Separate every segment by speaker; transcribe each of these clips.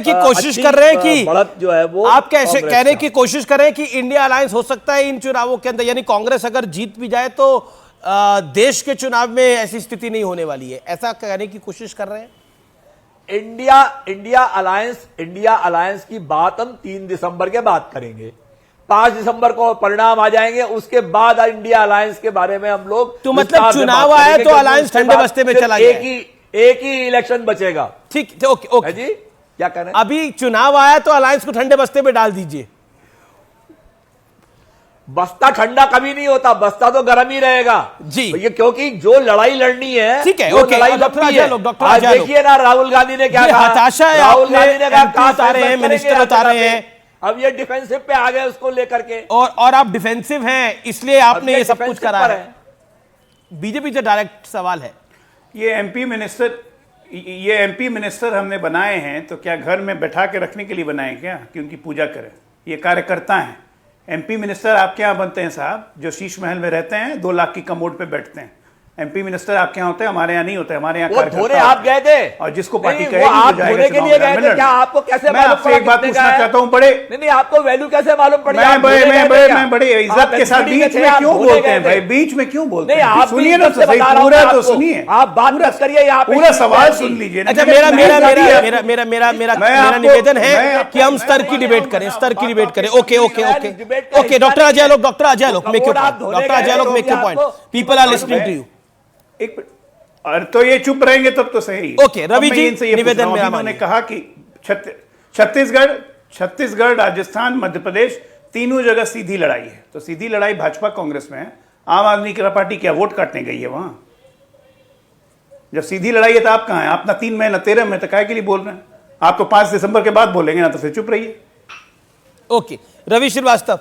Speaker 1: की कोशिश कर रहे हैं कि
Speaker 2: बढ़त जो है वो
Speaker 1: आप कैसे कहने की कोशिश कर रहे हैं कि इंडिया अलायंस हो सकता है इन चुनावों के अंदर, यानी कांग्रेस अगर जीत भी जाए तो देश के चुनाव में ऐसी स्थिति नहीं होने वाली है, ऐसा कहने की कोशिश कर रहे हैं?
Speaker 2: इंडिया अलायंस की बात हम 3 दिसंबर के बाद करेंगे। 5 दिसंबर को परिणाम आ जाएंगे, उसके बाद इंडिया अलायंस के बारे में हम लोग
Speaker 1: तो मतलब चुनाव आया तो अलायंस ठंडे बस्ते में चला गया,
Speaker 2: एक ही इलेक्शन बचेगा।
Speaker 1: ठीक, ओके ओके
Speaker 2: जी, क्या कह रहे हैं?
Speaker 1: अभी चुनाव आया तो अलायंस को ठंडे बस्ते में डाल दीजिए।
Speaker 2: बस्ता ठंडा कभी नहीं होता, बस्ता तो गर्म ही रहेगा
Speaker 1: जी,
Speaker 2: ये क्योंकि जो लड़ाई लड़नी है,
Speaker 1: ठीक है,
Speaker 2: ओके, डॉक्टर आज देखिए ना राहुल गांधी ने क्या कहा।
Speaker 1: हताशा है,
Speaker 2: राहुल गांधी ने कहा
Speaker 1: उतारे हैं, मिनिस्टर उतारे हैं,
Speaker 2: अब ये डिफेंसिव पे आ गए उसको लेकर के,
Speaker 1: और आप डिफेंसिव हैं इसलिए आपने ये सब कुछ करा है। बीजेपी से डायरेक्ट सवाल है,
Speaker 3: ये एमपी मिनिस्टर हमने बनाए हैं तो क्या घर में बैठा के रखने के लिए बनाए क्या कि उनकी पूजा करें? ये कार्यकर्ता हैं। एमपी मिनिस्टर आपके यहाँ बनते हैं साहब, जो शीश महल में रहते हैं, 2 लाख की कमोड पे बैठते हैं। एमपी मिनिस्टर आपके यहाँ होते हैं, हमारे यहाँ नहीं होते। हमारे यहाँ
Speaker 2: कार्यकर्ता आप गए थे
Speaker 3: और जिसको पार्टी
Speaker 2: कहेगी वो जाएगा के लिए गए थे। क्या आपको कैसे
Speaker 3: मैं आपसे एक बात पूछना चाहता हूँ, बड़े
Speaker 2: नहीं आपको वैल्यू कैसे मालूम पड़ी?
Speaker 3: मैं बड़े इज्जत के साथ बीच में क्यों बोलते हैं भाई? बीच में क्यों बोलते हैं? आप सुनिए ना, पूरा तो सुनिए,
Speaker 2: आप बात मत करिए, यहाँ
Speaker 3: पूरा सवाल सुन लीजिए।
Speaker 1: अच्छा, मेरा निवेदन है कि हम स्तर की डिबेट करें, स्तर की डिबेट करें। Okay okay okay okay doctor Ajay लोक make your point, people are listening to you.
Speaker 3: और तो ये चुप रहेंगे तब तो सही।
Speaker 1: ओके रवि जी, निवेदन में
Speaker 3: उन्होंने कहा कि छत्तीसगढ़, राजस्थान, मध्य प्रदेश, तीनों जगह सीधी लड़ाई है। तो सीधी लड़ाई भाजपा कांग्रेस में है। आम आदमी की पार्टी क्या वोट काटने गई है वहां? जब सीधी लड़ाई है तो आप कहां हैं? आप ना 3 महीना 13 में तो काय के लिए बोल रहे हैं? आप तो 5 दिसंबर के बाद बोलेंगे ना, तो फिर चुप रहिए।
Speaker 1: ओके रवि श्रीवास्तव,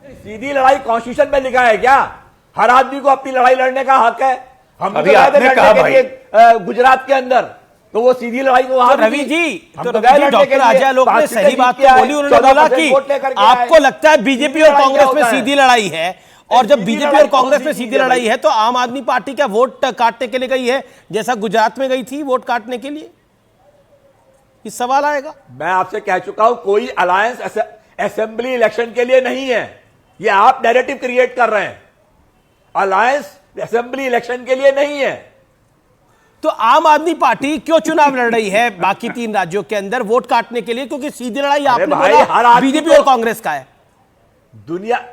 Speaker 2: सीधी लड़ाई कॉन्स्टिट्यूशन में लिखा है क्या? हर आदमी को अपनी लड़ाई लड़ने का हक है। हम
Speaker 3: अभी आपने कहा भाई
Speaker 2: गुजरात के अंदर, तो वो सीधी लड़ाई को वहां
Speaker 1: रवि जी, तो डॉक्टर अजय लोक ने सही बात बोली। उन्होंने बोला कि आपको लगता है बीजेपी और कांग्रेस में सीधी लड़ाई है, और जब बीजेपी और कांग्रेस में सीधी लड़ाई है तो आम आदमी पार्टी क्या वोट काटने के लिए गई है, जैसा गुजरात में गई थी वोट काटने के लिए? इस सवाल आएगा।
Speaker 2: मैं आपसे कह चुका हूं, कोई अलायंस असेंबली इलेक्शन के लिए नहीं है। ये आप नैरेटिव क्रिएट कर रहे हैं। अलायंस असेंबली इलेक्शन के लिए नहीं है।
Speaker 1: तो आम आदमी पार्टी क्यों चुनाव लड़ रही है बाकी 3 राज्यों के अंदर? वोट काटने के लिए, क्योंकि सीधी लड़ाई आपने बोला बीजेपी और कांग्रेस का है।
Speaker 2: दुनिया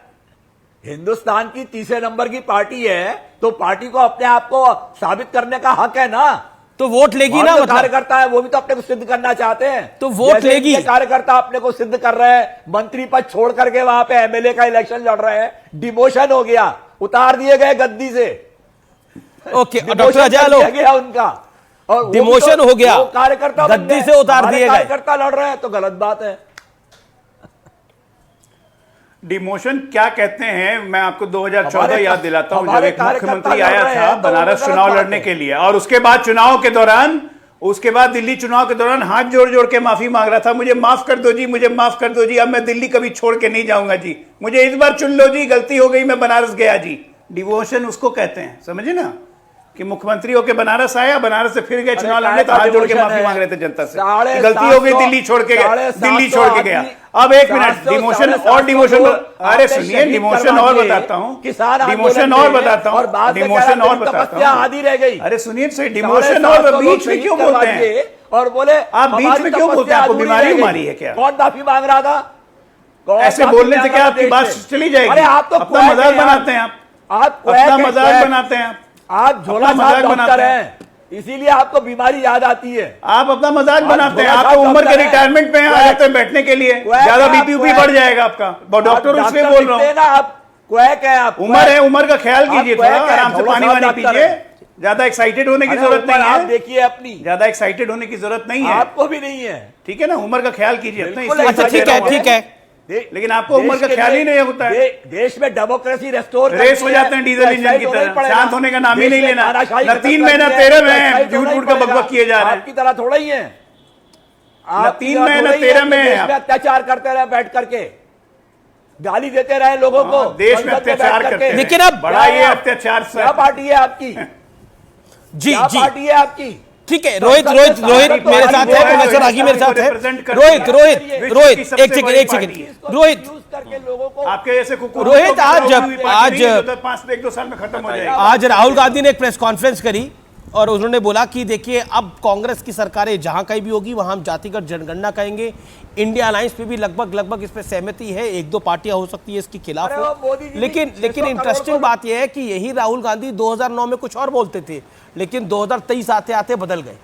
Speaker 2: हिंदुस्तान की तीसरे नंबर की पार्टी है, तो पार्टी को अपने आप को साबित करने का हक है ना।
Speaker 1: तो वोट लेगी ना, मतलब
Speaker 2: कार्यकर्ता है वो भी तो अपने को सिद्ध करना चाहते हैं।
Speaker 1: तो वोट लेगी।
Speaker 2: कार्यकर्ता अपने को सिद्ध कर रहे हैं, मंत्री पद छोड़ करके वहां पे एमएलए का इलेक्शन लड़ रहे हैं। डिमोशन हो गया, उतार दिए गए गद्दी से।
Speaker 1: ओके डॉक्टर अजय लोक,
Speaker 2: गया उनका, और
Speaker 1: डिमोशन हो गया,
Speaker 2: कार्यकर्ता
Speaker 1: गद्दी से उतार दिए गए।
Speaker 2: कार्यकर्ता लड़ रहे हैं तो गलत बात है।
Speaker 3: डिमोशन क्या कहते हैं? मैं आपको 2014 याद दिलाता हूं, जब एक मुख्यमंत्री आया था बनारस चुनाव लड़ने के लिए, और उसके बाद दिल्ली चुनाव के दौरान हाथ जोड़ जोड़ के माफी मांग रहा था, मुझे माफ कर दो जी, मुझे माफ कर दो जी, अब मैं दिल्ली कभी छोड़ के नहीं जाऊंगा जी, मुझे इस बार चुन लो जी, गलती हो गई, मैं बनारस गया जी। डिवोशन उसको कहते हैं, समझे ना? कि मुख्यमंत्री होकर बनारस आया, बनारस से फिर गए चुनाव लड़ने, तो हाथ जोड़ के माफी मांग रहे थे जनता से, गलती हो गई, दिल्ली छोड़ के गया। अब एक मिनट, डिमोशन और डिमोशन, अरे सुनिए, डिमोशन और बताता हूँ,
Speaker 2: आधी रह गई।
Speaker 3: अरे सुनिए सही, डिमोशन और बीच में क्यों बोलते हैं?
Speaker 2: और बोले
Speaker 3: आप बीच में क्यों बोलते हैं? आपको बीमारी उमारी है क्या?
Speaker 2: कौन माफी मांग रहा था?
Speaker 3: ऐसे बोलने से क्या आपकी बात चली जाएगी?
Speaker 2: आप तो
Speaker 3: अपना मजाक बनाते हैं, आप अपना मजाक बनाते हैं,
Speaker 2: आप झोला छाप डॉक्टर हैं, इसीलिए आपको बीमारी याद आती है।
Speaker 3: आप अपना मजाक बनाते हैं। आप तो उम्र के रिटायरमेंट में आ जाते हैं बैठने के लिए, ज्यादा बीपी बढ़ जाएगा आपका। डॉक्टर इसलिए बोल रहा हूँ,
Speaker 2: आप क्वैक है, आप
Speaker 3: उम्र है, उम्र का ख्याल कीजिए, थोड़ा आराम से पानी वानी पीजिए, ज्यादा एक्साइटेड होने की जरूरत नहीं है।
Speaker 2: आप देखिए अपनी,
Speaker 3: ज्यादा एक्साइटेड होने की जरूरत नहीं है,
Speaker 2: आपको भी नहीं है,
Speaker 3: ठीक है ना? उम्र का ख्याल कीजिए अपना।
Speaker 1: अच्छा ठीक है,
Speaker 3: लेकिन आपको उम्र का ख्याल ही नहीं होता है।
Speaker 2: देश में डेमोक्रेसी रेस्टोर
Speaker 3: रेस हो जाते हैं डीजल इंजन की तरह, शांत होने का नाम ही नहीं लेना। ना 3 महीना 13 में झूठ झूठ का बकबक किए जा रहे हैं,
Speaker 2: आपकी तरह थोड़ा ही है।
Speaker 3: आप 3 महीना 13 में
Speaker 2: अत्याचार करते रहे, बैठ करके गाली देते रहे लोगों को,
Speaker 3: देश में अत्याचार करते हैं।
Speaker 1: लेकिन अब
Speaker 3: बड़ा ये अत्याचार
Speaker 2: क्या पार्टी है आपकी?
Speaker 1: जी
Speaker 2: पार्टी है आपकी?
Speaker 1: ठीक है रोहित रोहित रोहित मेरे साथ है, प्रोफेसर रागी मेरे साथ है। रोहित रोहित रोहित एक सेकंड रोहित
Speaker 2: करके लोगों को
Speaker 3: आपके जैसे कुकुर
Speaker 1: रोहित, आज
Speaker 3: 1-2 साल में खत्म हो जाएगा।
Speaker 1: आज राहुल गांधी ने एक प्रेस कॉन्फ्रेंस करी और उन्होंने बोला कि देखिए अब कांग्रेस की सरकारें जहां कहीं भी होगी वहां हम जातिगत जनगणना कहेंगे। इंडिया अलायंस पे भी लगभग इस पे सहमति है, 1-2 पार्टियां हो सकती है इसके खिलाफ
Speaker 2: अरे वो मोदी जी
Speaker 1: लेकिन इंटरेस्टिंग बात यह है कि यही राहुल गांधी 2009 में कुछ और बोलते थे, लेकिन 2023 आते आते बदल गए।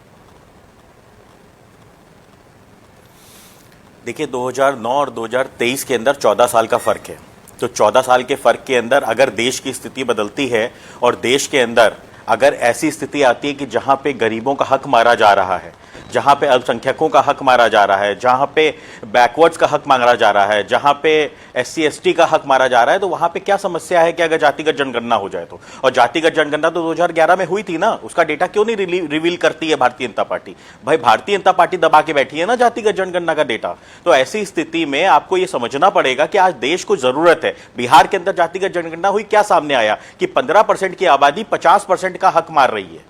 Speaker 4: देखिए 2009 और 2023 के अंदर 14 साल का फर्क है। तो 14 साल के फर्क के अंदर अगर देश की स्थिति बदलती है और देश के अंदर अगर ऐसी स्थिति आती है कि जहां पे गरीबों का हक मारा जा रहा है, जहां पे अल्पसंख्यकों का हक मारा जा रहा है, जहां पे बैकवर्ड्स का हक मारा जा रहा है, जहां पे SC ST का हक मारा जा रहा है, तो वहां पे क्या समस्या है कि अगर जातिगत जनगणना हो जाए तो। और जातिगत जनगणना तो 2011 में हुई थी ना, उसका डेटा क्यों नहीं रिवील करती है भारतीय जनता पार्टी? भाई भारतीय जनता पार्टी दबा के बैठी है ना जातिगत जनगणना का डेटा। तो ऐसी स्थिति में आपको यह समझना पड़ेगा कि आज देश को जरूरत है। बिहार के अंदर जातिगत जनगणना हुई, क्या सामने आया कि 15% की आबादी 50% का हक मार रही है।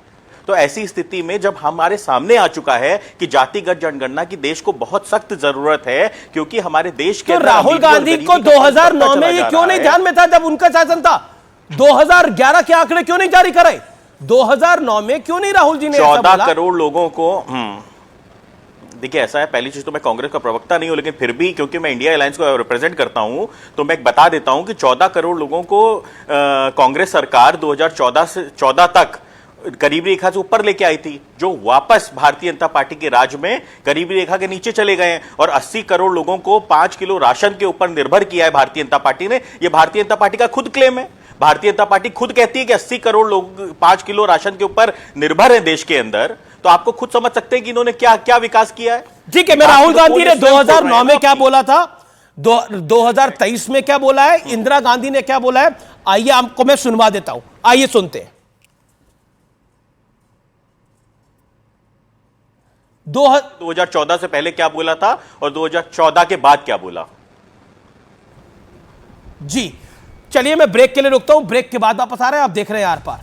Speaker 4: तो ऐसी स्थिति में जब हमारे सामने आ चुका है कि जातिगत जनगणना की देश को बहुत सख्त जरूरत है, क्योंकि हमारे देश के
Speaker 1: तो राहुल गांधी को 2009 में ये क्यों नहीं ध्यान में था जब उनका शासन था? 2011 के आंकड़े क्यों नहीं जारी कराए? 2009 में क्यों नहीं राहुल जी ने
Speaker 4: 14 करोड़ लोगों को देखिए ऐसा है, पहली चीज तो मैं कांग्रेस का प्रवक्ता नहीं हूं, लेकिन फिर भी क्योंकि मैं इंडिया अलायंस को रिप्रेजेंट करता हूं तो मैं बता देता हूं कि 14 करोड़ लोगों को कांग्रेस सरकार 2014 तक गरीबी रेखा से ऊपर लेके आई थी, जो वापस भारतीय जनता पार्टी के राज में गरीबी रेखा के नीचे चले गए हैं। और 80 करोड़ लोगों को 5 किलो राशन के ऊपर निर्भर किया है भारतीय जनता पार्टी ने। यह भारतीय जनता पार्टी का खुद क्लेम है। भारतीय जनता पार्टी खुद कहती है कि 80 करोड़ लोग 5 किलो राशन के ऊपर निर्भर है देश के अंदर। तो आपको खुद समझ सकते हैं कि इन्होंने क्या क्या विकास किया है।
Speaker 1: ठीक है, मैं राहुल गांधी ने 2009 में क्या बोला था, 2023 में क्या बोला है, इंदिरा गांधी ने क्या बोला है, आइए आपको मैं सुनवा देता हूं, आइए सुनते हैं।
Speaker 4: 2014 से पहले क्या बोला था और 2014 के बाद क्या बोला।
Speaker 1: जी चलिए मैं ब्रेक के लिए रुकता हूं, ब्रेक के बाद वापस आ रहे हैं, आप देख रहे हैं आर पार।